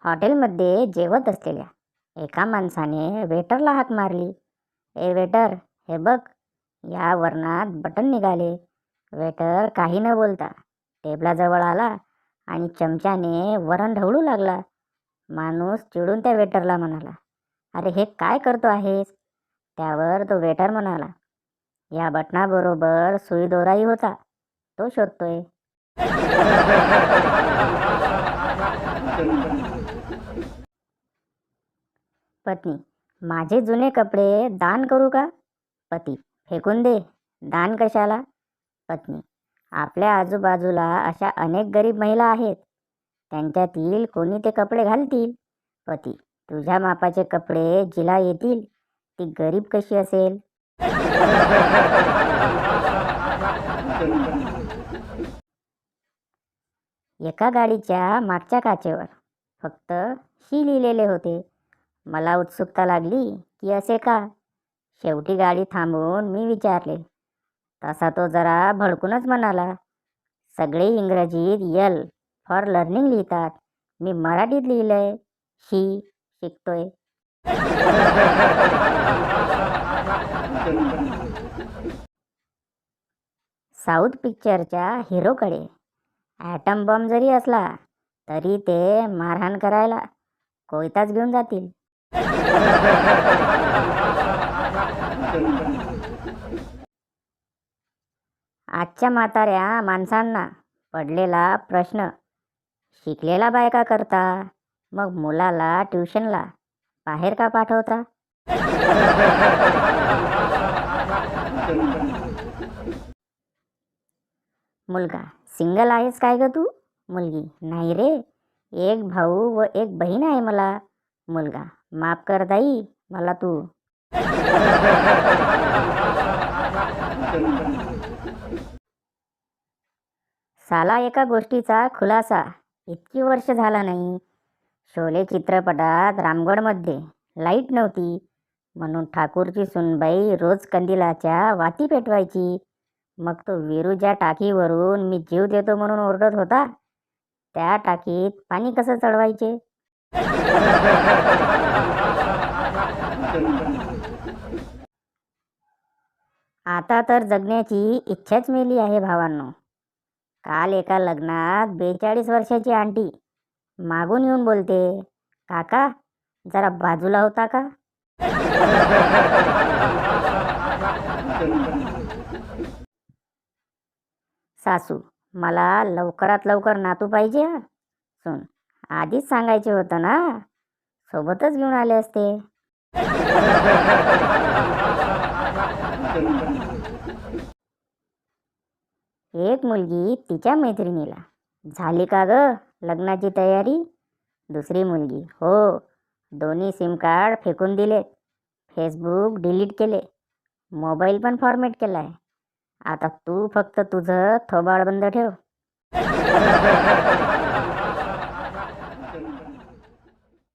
हॉटेलमध्ये जेवत असलेल्या एका माणसाने वेटरला हाक मारली. ए वेटर, हे बघ, या वरणात बटन निघाले. वेटर काही न बोलता टेबलाजवळ आला आणि चमच्याने वरण ढवळू लागला. माणूस चिडून त्या वेटरला म्हणाला, अरे हे काय करतो आहेस? त्यावर तो वेटर म्हणाला, या बटनाबरोबर सुई दोराही होता, तो शोधतोय. पत्नी, माझे जुने कपडे दान करू का? पती, फेकून दे, दान कशाला? पत्नी, आपल्या आजूबाजूला अशा अनेक गरीब महिला आहेत, त्यांच्यातील कोणी ते कपडे घालतील. पती, तुझ्या मापाचे कपडे जिला येतील ती गरीब कशी असेल? एका गाडीच्या मागच्या काचेवर फक्त शी लिहिलेले होते. मला उत्सुकता लागली की असे का? शेवटी गाडी थांबवून मी विचारले. तसा तो जरा भडकूनच म्हणाला, सगळे इंग्रजीत यल फॉर लर्निंग लिहितात, मी मराठीत लिहिलंय शी, शिकतोय. साऊथ पिक्चरच्या हिरोकडे ॲटम बॉम्ब जरी असला तरी ते मारहाण करायला कोयताच घेऊन जातील. आजच्या म्हाताऱ्या माणसांना पडलेला प्रश्न, शिकलेला बायका करता, मग मुलाला ट्युशनला बाहेर का पाठवता? मुलगा, सिंगल आहेस काय ग तू? मुलगी, नाही रे, एक भाऊ व एक बहीण आहे मला. मुलगा, माफ कर ताई, मला तू. साला एका गोष्टीचा खुलासा इतकी वर्ष झाला नाही. शोले चित्रपटात रामगडमध्ये लाईट नव्हती म्हणून ठाकूरची सुनबाई रोज कंदिलाच्या वाती पेटवायची. मग तो वीरू ज्या टाकीवरून मी जीव देतो म्हणून ओरडत होता, त्या टाकीत पाणी कसं चढवायचे? आता तर जगण्याची इच्छाच मेली आहे भावांनो. काल एका लग्नात 42 वर्षाची आंटी मागून येऊन बोलते, काका जरा बाजूला होता का? सासू, मला लवकरात लवकर नातू पाहिजे हा. सून, आधीच सांगायचे होतं ना, सोबतच घेऊन आले असते. एक मुलगी तिच्या मैत्रिणीला, झाली का ग लग्नाची तयारी? दुसरी मुलगी, हो, दोन्ही सिम कार्ड फेकून दिले, फेसबुक डिलीट केले, मोबाईल पण फॉर्मेट केलाय, आता तू फक्त तुझं थोबाड बंद ठेव.